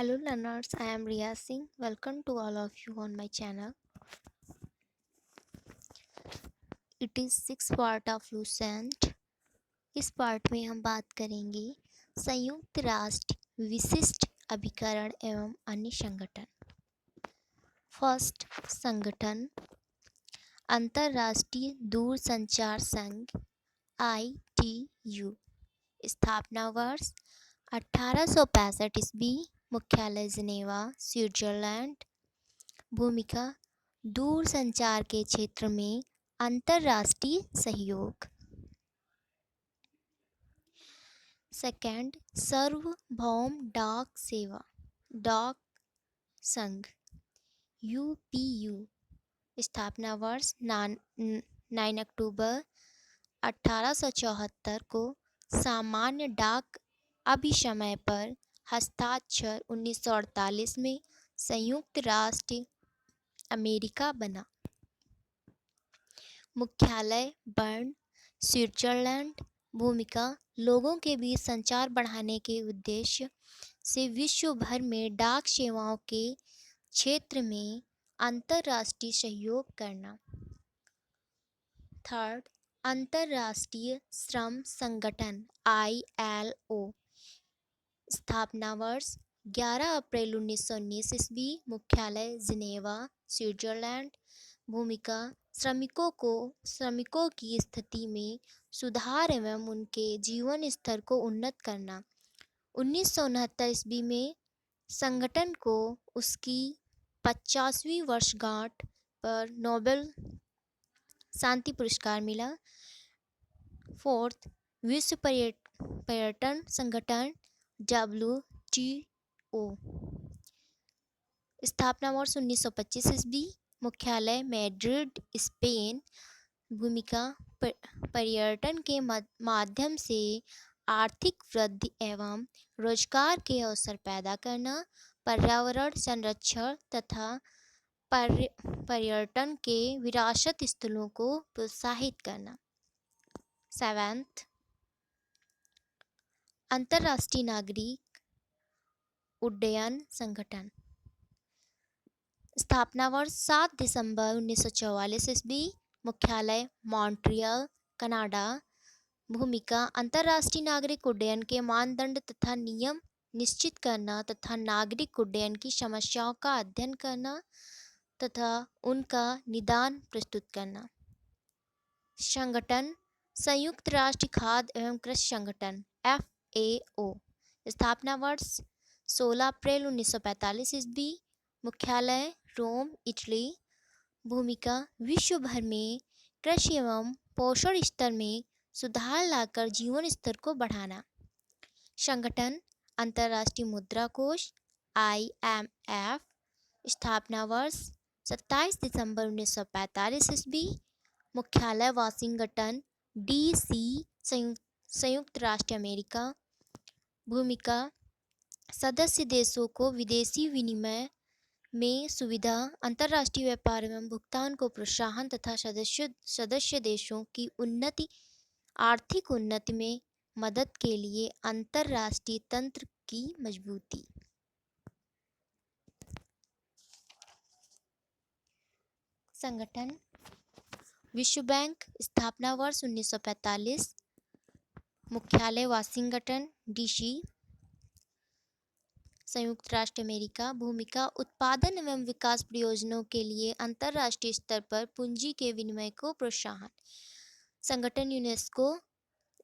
Hello learners, I am Riya Singh. Welcome to all of you on my channel. It is sixth part of Lucent. इस part में हम बात करेंगे संयुक्त राष्ट्र विशिष्ट अभिकरण एवं अन्य संगठन। फर्स्ट संगठन अंतर्राष्ट्रीय दूरसंचार संघ ITU। स्थापना वर्ष 1865 ईस्वी। मुख्यालय जिनेवा स्विट्जरलैंड। भूमिका दूरसंचार के क्षेत्र में अंतर्राष्ट्रीय सहयोग। सेकंड सार्वभौम डाक सेवा डाक संघ UPU। स्थापना वर्ष 9 अक्टूबर 1874 को। सामान्य डाक अभिसमय पर हस्ताक्षर 1948 में संयुक्त राष्ट्र अमेरिका बना। मुख्यालय बर्न स्विट्जरलैंड। भूमिका लोगों के बीच संचार बढ़ाने के उद्देश्य से विश्व भर में डाक सेवाओं के क्षेत्र में अंतर्राष्ट्रीय सहयोग करना। थर्ड अंतर्राष्ट्रीय श्रम संगठन ILO। स्थापना वर्ष 11 अप्रैल 1919 ईस्वी। मुख्यालय जिनेवा स्विट्जरलैंड। भूमिका श्रमिकों की स्थिति में सुधार एवं उनके जीवन स्तर को उन्नत करना। 1969 ईस्वी में संगठन को उसकी 50वीं वर्षगांठ पर नोबेल शांति पुरस्कार मिला। फोर्थ विश्व पर्यटन संगठन WTO। स्थापना वर्ष 1925 ईस्वी। मुख्यालय मैड्रिड स्पेन। भूमिका पर्यटन के माध्यम से आर्थिक वृद्धि एवं रोजगार के अवसर पैदा करना। पर्यावरण संरक्षण तथा पर्यटन के विरासत स्थलों को प्रोत्साहित करना। सेवेंथ अंतर्राष्ट्रीय नागरिक उड्डयन संगठन। स्थापना वर्ष 7 दिसंबर 1944 ईस्वी। मुख्यालय मॉन्ट्रियल कनाडा। भूमिका अंतर्राष्ट्रीय नागरिक उड्डयन के मानदंड तथा नियम निश्चित करना तथा नागरिक उड्डयन की समस्याओं का अध्ययन करना तथा उनका निदान प्रस्तुत करना। संगठन संयुक्त राष्ट्र खाद्य एवं कृषि संगठन FAO। स्थापना वर्ष 16 अप्रैल 1945 ईस्वी। मुख्यालय रोम इटली। भूमिका विश्व भर में कृषि एवं पोषण स्तर में सुधार लाकर जीवन स्तर को बढ़ाना। संगठन अंतर्राष्ट्रीय मुद्रा कोष IMF। स्थापना वर्ष 27 दिसंबर 1945 ईस्वी। मुख्यालय वाशिंगटन DC संयुक्त राष्ट्र अमेरिका। भूमिका सदस्य देशों को विदेशी विनिमय में सुविधा, अंतर्राष्ट्रीय व्यापार एवं भुगतान को प्रोत्साहन तथा सदस्य देशों की आर्थिक उन्नति में मदद के लिए अंतर्राष्ट्रीय तंत्र की मजबूती। संगठन विश्व बैंक। स्थापना वर्ष 1945। मुख्यालय वाशिंगटन DC संयुक्त राष्ट्र अमेरिका। भूमिका उत्पादन एवं विकास प्रयोजनों के लिए अंतर्राष्ट्रीय स्तर पर पूंजी के विनिमय को प्रोत्साहन। संगठन यूनेस्को।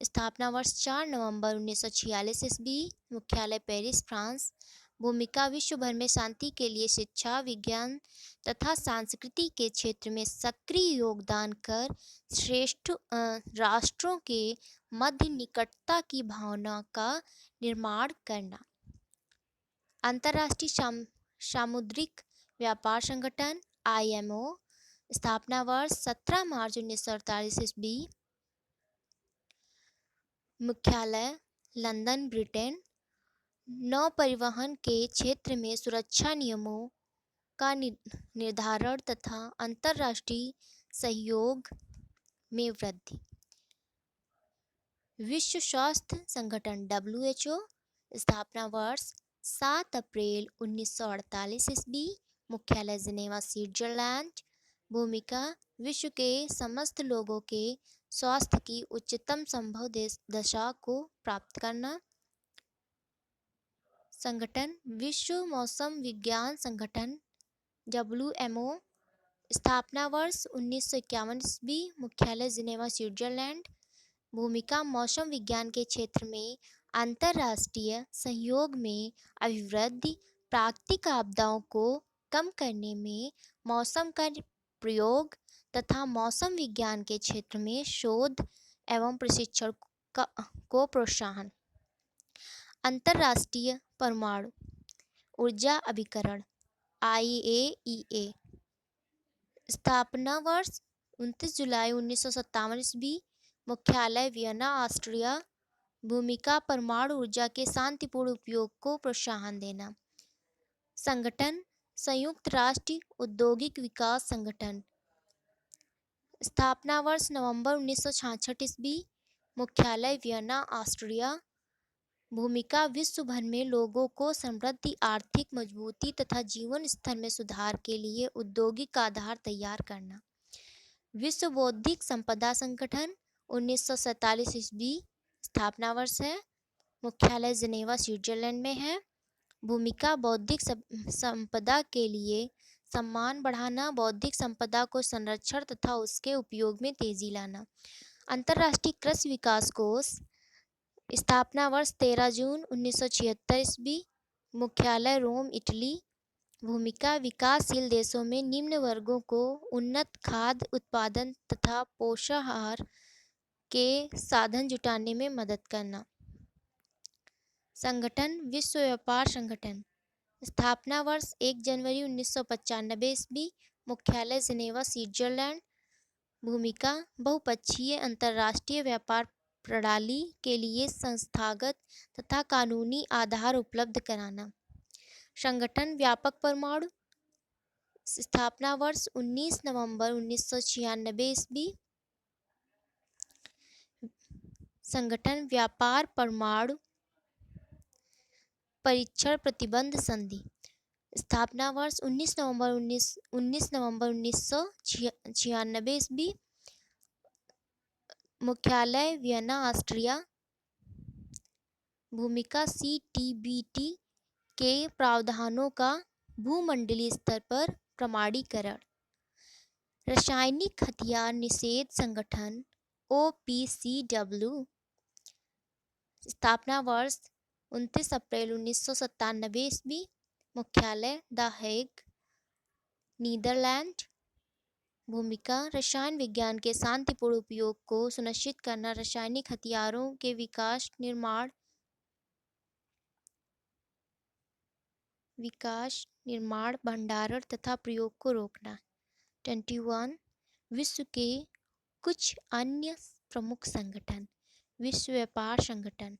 स्थापना वर्ष 4 नवंबर 1946 ईस्वी। मुख्यालय पेरिस फ्रांस। भूमिका विश्व भर में शांति के लिए शिक्षा, विज्ञान तथा संस्कृति के क्षेत्र में सक्रिय योगदान कर श्रेष्ठ राष्ट्रों के मध्य निकटता की भावना का निर्माण करना। अंतर्राष्ट्रीय सामुद्रिक व्यापार संगठन IMO। स्थापना वर्ष 17 मार्च 1948 ईस्वी। मुख्यालय लंदन ब्रिटेन। नौ परिवहन के क्षेत्र में सुरक्षा नियमों का निर्धारण तथा अंतर्राष्ट्रीय सहयोग में वृद्धि। विश्व स्वास्थ्य संगठन WHO। स्थापना वर्ष 7 अप्रैल 1948 ईस्वी, मुख्यालय जिनेवा स्विट्जरलैंड। भूमिका विश्व के समस्त लोगों के स्वास्थ्य की उच्चतम संभव दशा को प्राप्त करना। संगठन विश्व मौसम विज्ञान संगठन WMO। स्थापना वर्ष 1951 ईस्वी, मुख्यालय जिनेवा स्विट्जरलैंड। भूमिका मौसम विज्ञान के क्षेत्र में अंतर्राष्ट्रीय सहयोग में अभिवृद्धि, प्राकृतिक आपदाओं को कम करने में मौसम का प्रयोग तथा मौसम विज्ञान के क्षेत्र में शोध एवं प्रशिक्षण को प्रोत्साहन। अंतर्राष्ट्रीय परमाणु ऊर्जा अभिकरण IAEA। स्थापना वर्ष 29 जुलाई 1957 ईस्वी, मुख्यालय वियना ऑस्ट्रिया। भूमिका परमाणु ऊर्जा के शांतिपूर्ण उपयोग को प्रोत्साहन देना। संगठन संयुक्त राष्ट्र औद्योगिक विकास संगठन। स्थापना वर्ष नवंबर 1966 ईस्वी, मुख्यालय वियना ऑस्ट्रिया। भूमिका विश्व भर में लोगों को समृद्धि, आर्थिक मजबूती तथा जीवन स्तर में सुधार के लिए औद्योगिक आधार तैयार करना। विश्व बौद्धिक संपदा संगठन 1947 ईस्वी। स्थापना वर्ष है, मुख्यालय जिनेवा स्विट्जरलैंड में है। भूमिका बौद्धिक संपदा के लिए सम्मान बढ़ाना, बौद्धिक संपदा को संरक्षण तथा उसके उपयोग में तेजी लाना। अंतर्राष्ट्रीय कृषि विकास कोष। स्थापना वर्ष 13 जून 1976 ईस्वी, मुख्यालय रोम इटली। भूमिका विकासशील देशों में निम्न वर्गों को उन्नत खाद्य उत्पादन तथा पोषाहार के साधन जुटाने में मदद करना। संगठन विश्व व्यापार संगठन। स्थापना वर्ष 1 जनवरी 1995 ईस्वी, मुख्यालय जिनेवा स्विट्जरलैंड। भूमिका बहुपक्षीय अंतर्राष्ट्रीय व्यापार प्रणाली के लिए संस्थागत तथा कानूनी आधार उपलब्ध कराना। संगठन व्यापक परमाणु। स्थापना वर्ष 19 नवंबर 1996 ईस्वी। संगठन व्यापार परमाणु परीक्षण प्रतिबंध संधि। स्थापना वर्ष 19 नवंबर 1996 ईस्वी, मुख्यालय वियना ऑस्ट्रिया। भूमिका CTBT के प्रावधानों का भूमंडलीय स्तर पर प्रमाणीकरण। रासायनिक हथियार निषेध संगठन OPCW। स्थापना वर्ष 29 अप्रैल 1997 ईस्वी, मुख्यालय द हेग, नीदरलैंड। भूमिका रसायन विज्ञान के शांतिपूर्ण उपयोग को सुनिश्चित करना, रासायनिक हथियारों के विकास, निर्माण, भंडारण तथा प्रयोग को रोकना। 21 विश्व के कुछ अन्य प्रमुख संगठन। विश्व व्यापार संगठन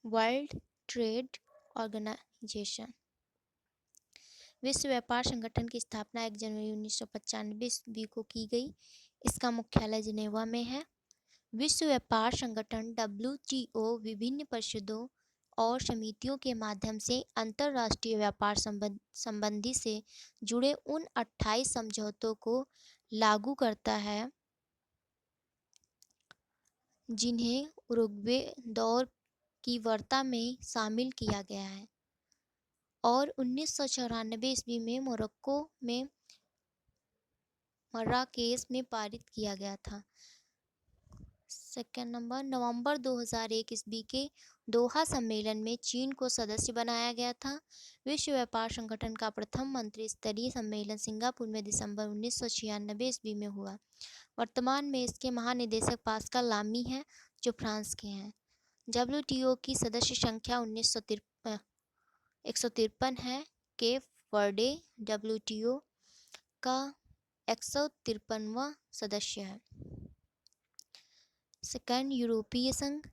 वर्ल्ड ट्रेड ऑर्गेनाइजेशन। विश्व व्यापार संगठन की स्थापना 1 जनवरी 1995 ईस्वी को की गई। इसका मुख्यालय जिनेवा में है। विश्व व्यापार संगठन WTO विभिन्न परिषदों और समितियों के माध्यम से अंतर्राष्ट्रीय व्यापार संबंधी से जुड़े उन 28 समझौतों को लागू करता है जिन्हें उरुग्वे दौर की वार्ता में शामिल किया गया है और 1994 ईस्वी में मोरक्को में मर्राकेश में पारित किया गया था। सेकंड नंबर, नवंबर 2001 ईस्वी के दोहा सम्मेलन में चीन को सदस्य बनाया गया था। विश्व व्यापार संगठन का प्रथम मंत्री स्तरीय सम्मेलन सिंगापुर में दिसंबर 1996 ईस्वी में हुआ। वर्तमान में इसके महानिदेशक पास्कल लामी हैं, जो फ्रांस के हैं। WTO की सदस्य संख्या 153 है। केप वर्डे WTO का 153वां सदस्य है। सेकंड, यूरोपीय संघ।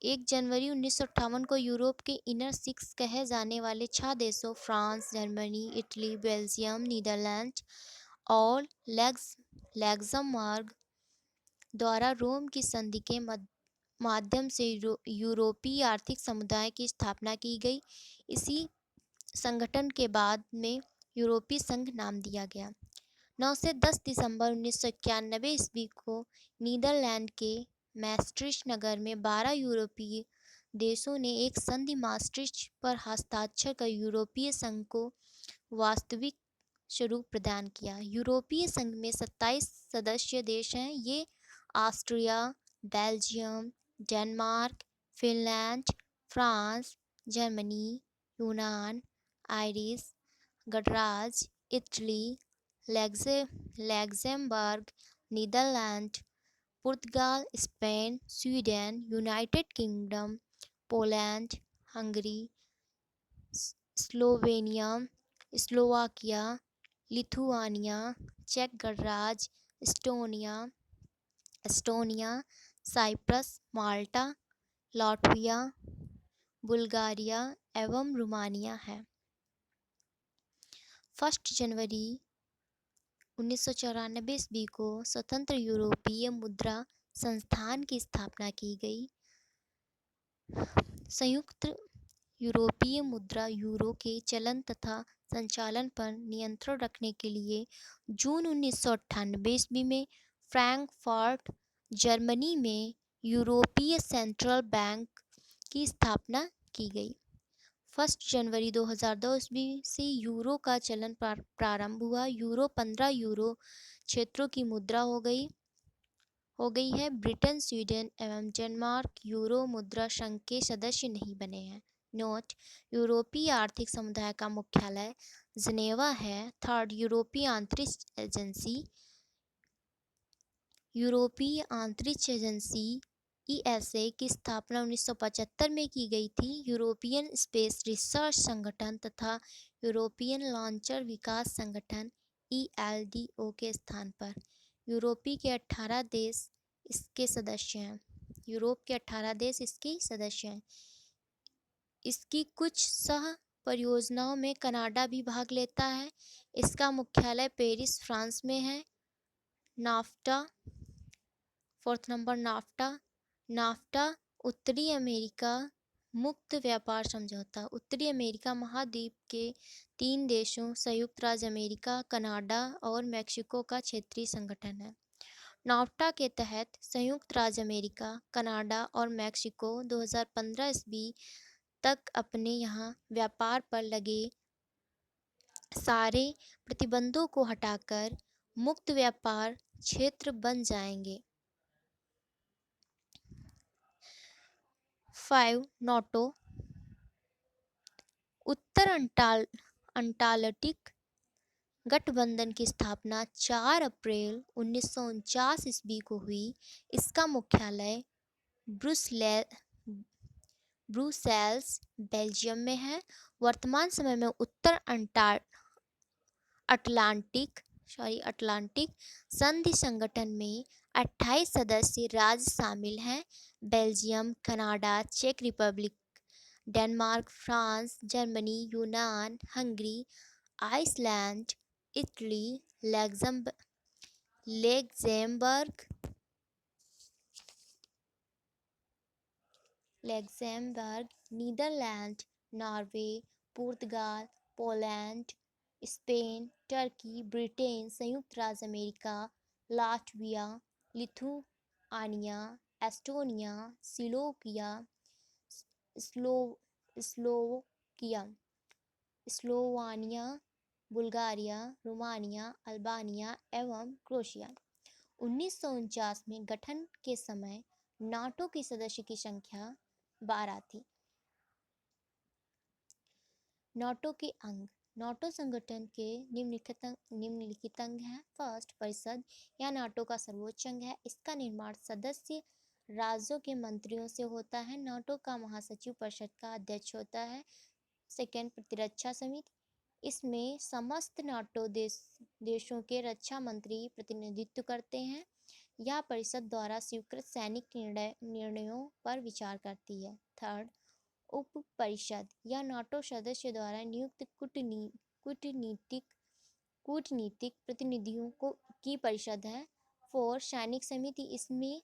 1 जनवरी 1958 को यूरोप के इनर सिक्स कहे जाने वाले 6 देशों France, Germany, Italy, Belgium, Netherland और लग्जमबर्ग द्वारा रोम की संधि के माध्यम से यूरोपीय आर्थिक समुदाय की स्थापना की गई। इसी संगठन के बाद में यूरोपीय संघ नाम दिया गया। 9 से 10 दिसंबर 1991 ईस्वी को नीदरलैंड के मैस्ट्रिच नगर में 12 यूरोपीय देशों ने एक संधि मास्ट्रिच पर हस्ताक्षर कर यूरोपीय संघ को वास्तविक स्वरूप प्रदान किया। यूरोपीय संघ में 27 सदस्य देश हैं। ये Austria, Belgium, Denmark, Finland, France, Germany, यूनान, आयरिश गणराज्य, इटली, लैक्सेमबर्ग, नीदरलैंड, पुर्तगाल, Spain, Sweden, United Kingdom, Poland, Hungary, Slovenia, Slovakia, Lithuania, चेक गणराज्य, Estonia, Cyprus, Malta, Latvia, Bulgaria एवं रोमानिया है। 1 जनवरी 1994 ईस्वी को स्वतंत्र यूरोपीय मुद्रा संस्थान की स्थापना की गई। संयुक्त यूरोपीय मुद्रा यूरो के चलन तथा संचालन पर नियंत्रण रखने के लिए जून 1998 ईस्वी में फ्रैंकफर्ट, जर्मनी में यूरोपीय सेंट्रल बैंक की स्थापना की गई। 1 जनवरी 2002 ईस्वी से यूरो का चलन प्रारंभ हुआ। यूरो 15 यूरो क्षेत्रों की मुद्रा हो गई है। ब्रिटेन, स्वीडन एवं डेनमार्क यूरो मुद्रा संघ के सदस्य नहीं बने हैं। नोट: यूरोपीय आर्थिक समुदाय का मुख्यालय जिनेवा है। 3 यूरोपीय अंतरिक्ष एजेंसी ESA की स्थापना 1975 में की गई थी। यूरोपियन स्पेस रिसर्च संगठन तथा यूरोपियन लॉन्चर विकास संगठन ELDO के स्थान पर यूरोप के 18 देश इसके सदस्य हैं। इसकी कुछ सह परियोजनाओं में कनाडा भी भाग लेता है। इसका मुख्यालय पेरिस, फ्रांस में है। नाफ्टा, 4 नंबर नाफ्टा उत्तरी अमेरिका मुक्त व्यापार समझौता उत्तरी अमेरिका महाद्वीप के 3 देशों संयुक्त राज्य अमेरिका, कनाडा और मैक्सिको का क्षेत्रीय संगठन है। नाफ्टा के तहत संयुक्त राज्य अमेरिका, कनाडा और मैक्सिको 2015 ईस्वी तक अपने यहाँ व्यापार पर लगे सारे प्रतिबंधों को हटाकर मुक्त व्यापार क्षेत्र बन जाएंगे। 5 नाटो उत्तर अंटार्कटिक गठबंधन की स्थापना 4 अप्रैल 1949 ईस्वी को हुई। इसका मुख्यालय ब्रुसेल्स, बेल्जियम में है। वर्तमान समय में उत्तर अटलांटिक संधि संगठन में 28 सदस्य राज्य शामिल हैं। बेल्जियम, कनाडा, चेक रिपब्लिक, डेनमार्क, फ्रांस, जर्मनी, यूनान, Hungary, Iceland, Italy, Luxembourg, Netherlands, Norway, पुर्तगाल, पोलैंड, स्पेन, टर्की, ब्रिटेन, संयुक्त राज्य America, Latvia, Lithuania, Estonia, Slovenia, Bulgaria, Romania, Albania एवं क्रोएशिया। 1949 में गठन के समय नाटो की सदस्य की संख्या 12 थी। नाटो के अंग नाटो संगठन के निम्नलिखित अंग हैं। फर्स्ट, परिषद। यह नाटो का सर्वोच्च अंग है। इसका निर्माण सदस्य राज्यों के मंत्रियों से होता है। नाटो का महासचिव परिषद का अध्यक्ष होता है। सेकेंड, प्रतिरक्षा समिति। इसमें समस्त नाटो देशों के रक्षा मंत्री प्रतिनिधित्व करते हैं। यह परिषद द्वारा स्वीकृत सैनिक निर्णयों पर विचार करती है। थर्ड, उप परिषद। यह नाटो सदस्य द्वारा नियुक्त कूटनीतिक प्रतिनिधियों की परिषद है। 4, सैनिक समिति। इसमें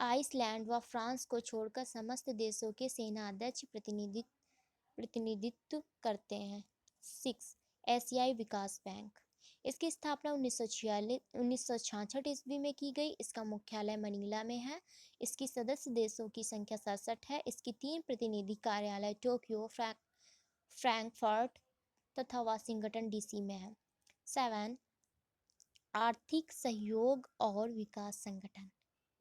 आइसलैंड व फ्रांस को छोड़कर समस्त देशों के सेनाध्यक्ष प्रतिनिधित्व करते हैं। 6. एशियाई विकास बैंक। इसकी स्थापना 1966 ईस्वी में की गई। इसका मुख्यालय मनीला में है। इसकी सदस्य देशों की संख्या 67 है। इसकी 3 प्रतिनिधि कार्यालय टोक्यो, फ्रैंकफर्ट तथा वाशिंगटन डीसी में है। 7. आर्थिक सहयोग और विकास संगठन।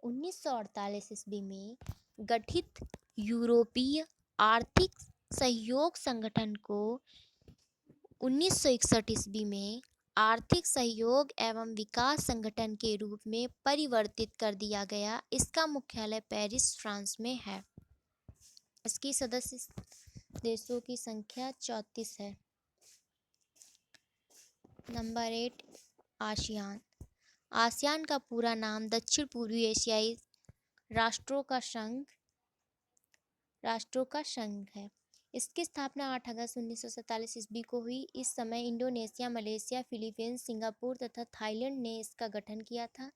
1948 ईस्वी में गठित यूरोपीय आर्थिक सहयोग संगठन को 1961 ईस्वी में आर्थिक सहयोग एवं विकास संगठन के रूप में परिवर्तित कर दिया गया। इसका मुख्यालय पेरिस, फ्रांस में है। इसकी सदस्य देशों की संख्या 34 है। Number 8, ASEAN. आसियान का पूरा नाम दक्षिण पूर्वी एशियाई राष्ट्रों का संघ है। इसकी स्थापना 8 अगस्त 1947 ईस्वी को हुई। इस समय इंडोनेशिया, मलेशिया, फिलीपींस, सिंगापुर तथा थाईलैंड ने इसका गठन किया था।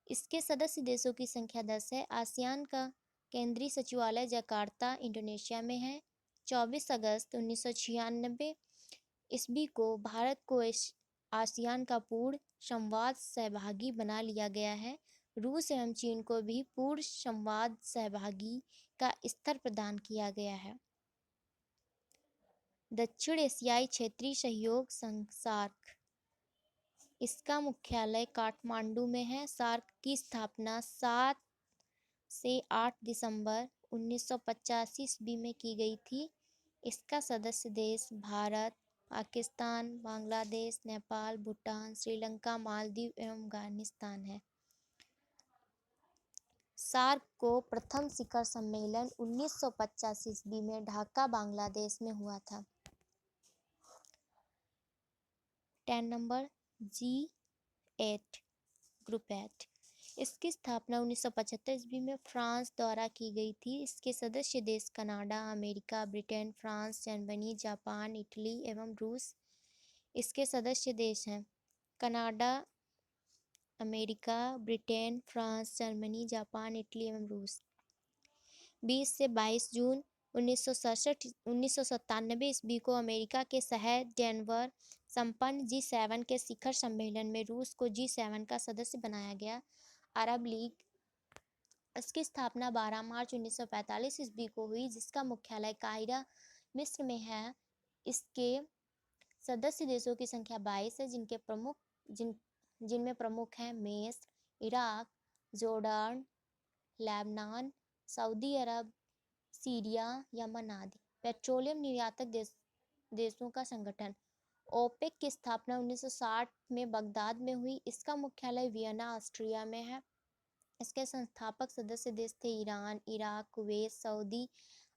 इसके सदस्य देशों की संख्या 10 है। आसियान का केंद्रीय सचिवालय जकार्ता, इंडोनेशिया में है। 24 अगस्त 1996 ईस्वी को भारत को आसियान का पूर्ण संवाद सहभागी बना लिया गया है। रूस एवं चीन को भी पूर्ण संवाद सहभागी का स्तर प्रदान किया गया है। दक्षिण एशियाई क्षेत्रीय सहयोग संघ सार्क। इसका मुख्यालय काठमांडू में है। सार्क की स्थापना 7 से 8 दिसंबर 1985 ईस्वी में की गई थी। इसका सदस्य देश भारत, पाकिस्तान, बांग्लादेश, नेपाल, भूटान, श्रीलंका, मालदीव एवं अफगानिस्तान है। सार्क को प्रथम शिखर सम्मेलन 1950 ईस्वी में ढाका, बांग्लादेश में हुआ था। 10 नंबर, G8 ग्रुप 8। इसकी स्थापना 1975 ईस्वी में फ्रांस द्वारा की गई थी। इसके सदस्य देश Canada, America, Britain, France, Germany, Japan, Italy एवं रूस इसके सदस्य देश हैं। Canada, America, Britain, France, Germany, Japan, Italy एवं रूस। 20 से 22 जून 1997 ईस्वी को अमेरिका के शहर डेनवर संपन्न G7 के शिखर सम्मेलन में रूस को G7 का सदस्य बनाया गया। अरब लीग। इसकी स्थापना 12 मार्च 1945 ईस्वी को हुई, जिसका मुख्यालय काहिरा, मिस्र में है। इसके सदस्य देशों की संख्या 22 है, जिनमें प्रमुख हैं मिस्र, इराक, जोर्डान, लेबनान, सऊदी अरब, सीरिया, यमन आदि। पेट्रोलियम निर्यातक देशों का संगठन। ओपेक की स्थापना 1960 में बगदाद में हुई। इसका मुख्यालय वियना, ऑस्ट्रिया में है। इसके संस्थापक सदस्य देश थे ईरान, इराक, कुवैत, सऊदी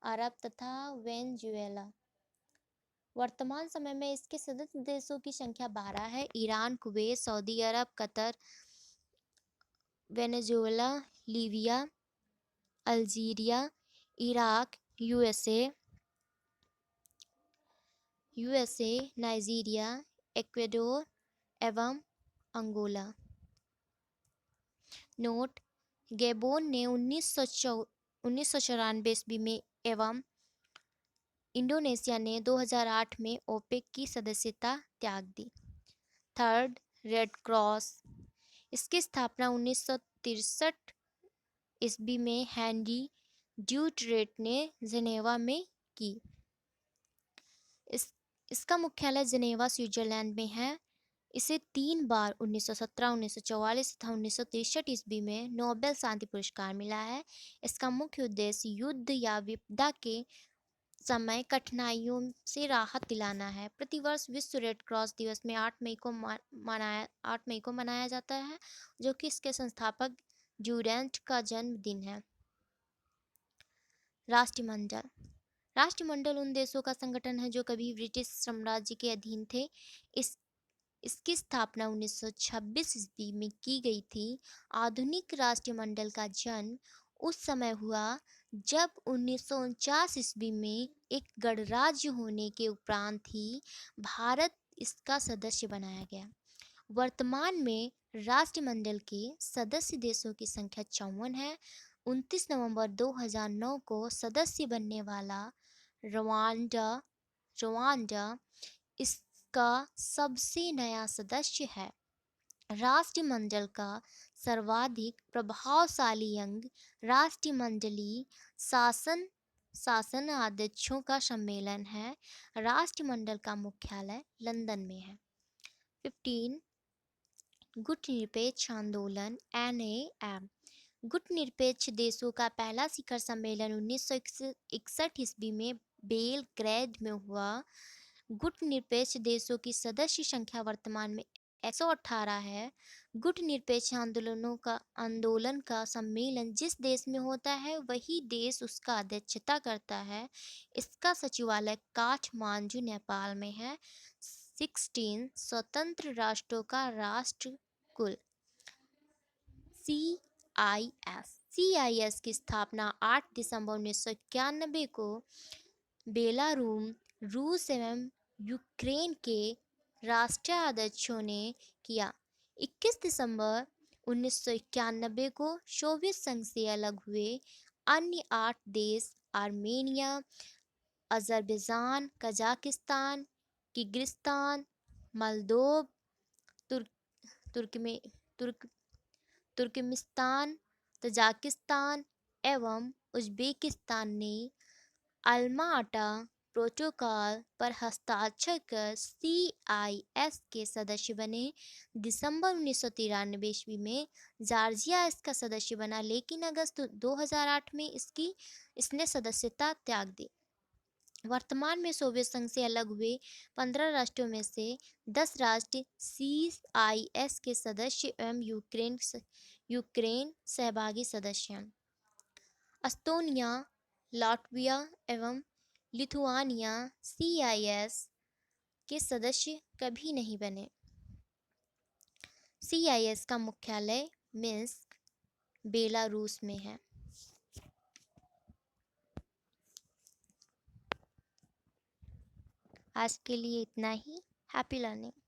अरब तथा वेनेजुएला। वर्तमान समय में इसके सदस्य देशों की संख्या 12 है। Iran, Kuwait, Saudi Arab, Qatar, Venezuela, Libya, Algeria, Iraq, USA, Nigeria, Ecuador एवं अंगोला। नोट: गैबोन ने 1994 ईस्वी में एवं इंडोनेशिया ने 2008 में ओपेक की सदस्यता त्याग दी। 3. Red cross. इसकी स्थापना 1963 ईस्वी में हेनरी ड्यूटरेट ने जेनेवा में की। इसका मुख्यालय जेनेवा, स्विट्जरलैंड में है। इसे 3 बार 1917, 1944 तथा 1963 ईस्वी में नोबेल शांति पुरस्कार मिला है। इसका मुख्य उद्देश्य युद्ध या विपदा के समय कठिनाइयों से राहत दिलाना है। प्रतिवर्ष विश्व रेड क्रॉस दिवस में 8 मई को मनाया जाता है, जो कि इसके संस्थापक ड्यूरेंट का जन्मदिन है। राष्ट्रमंडल। राष्ट्रमंडल उन देशों का संगठन है जो कभी ब्रिटिश साम्राज्य के अधीन थे। इसकी स्थापना 1926 ईस्वी में की गई थी। आधुनिक राष्ट्रमंडल का जन्म उस समय हुआ जब 1949 ईस्वी में एक गणराज्य होने के उपरांत ही भारत इसका सदस्य बनाया गया। वर्तमान में राष्ट्रमंडल के सदस्य देशों की संख्या 54 है। 29 नवंबर 2009 को सदस्य बनने वाला रवांडा रवांडा इसका सबसे नया सदस्य है। राष्ट्रमंडल का सर्वाधिक प्रभावशाली अंग राष्ट्रमंडलीय शासन शासनाध्यक्षों का सम्मेलन है। राष्ट्रमंडल का मुख्यालय लंदन में है। 15 गुटनिरपेक्ष आंदोलन NAM। गुटनिरपेक्ष देशों का पहला शिखर सम्मेलन 1961 ईस्वी में बेलग्रेड में हुआ। गुटनिरपेक्ष देशों की सदस्य संख्या वर्तमान में 118 है। गुटनिरपेक्ष आंदोलन का सम्मेलन जिस देश में होता है वही देश उसका अध्यक्षता करता है। इसका सचिवालय काठमांडू नेपाल में है। 16 स्वतंत्र राष्ट्रों का राष्ट्र कुल CIS की स्थापना 8 दिसंबर 1991 को बेलारूस रूस एवं यूक्रेन के राष्ट्राध्यक्षों ने किया। 21 दिसंबर 1991 को सोवियत संघ से अलग हुए अन्य 8 देश आर्मेनिया, अज़रबैजान, कजाकिस्तान, किर्गिस्तान, मोल्दोव, तुर्कमे तुर्क तुर्कमेनिस्तान, तजाकिस्तान एवं उज़्बेकिस्तान ने अल्मा-अटा प्रोटोकॉल पर हस्ताक्षर कर CIS के सदस्य बने। दिसंबर 1993 ईस्वी में जॉर्जिया इसका सदस्य बना, लेकिन अगस्त 2008 में इसने सदस्यता त्याग दी। वर्तमान में सोवियत संघ से अलग हुए 15 राष्ट्रों में से 10 राष्ट्र CIS के सदस्य एवं यूक्रेन सहभागी सदस्य हैं। एस्तोनिया, लाटविया एवं लिथुआनिया CIS के सदस्य कभी नहीं बने। CIS का मुख्यालय मिन्स्क, बेलारूस में है। आज के लिए इतना ही। Happy learning.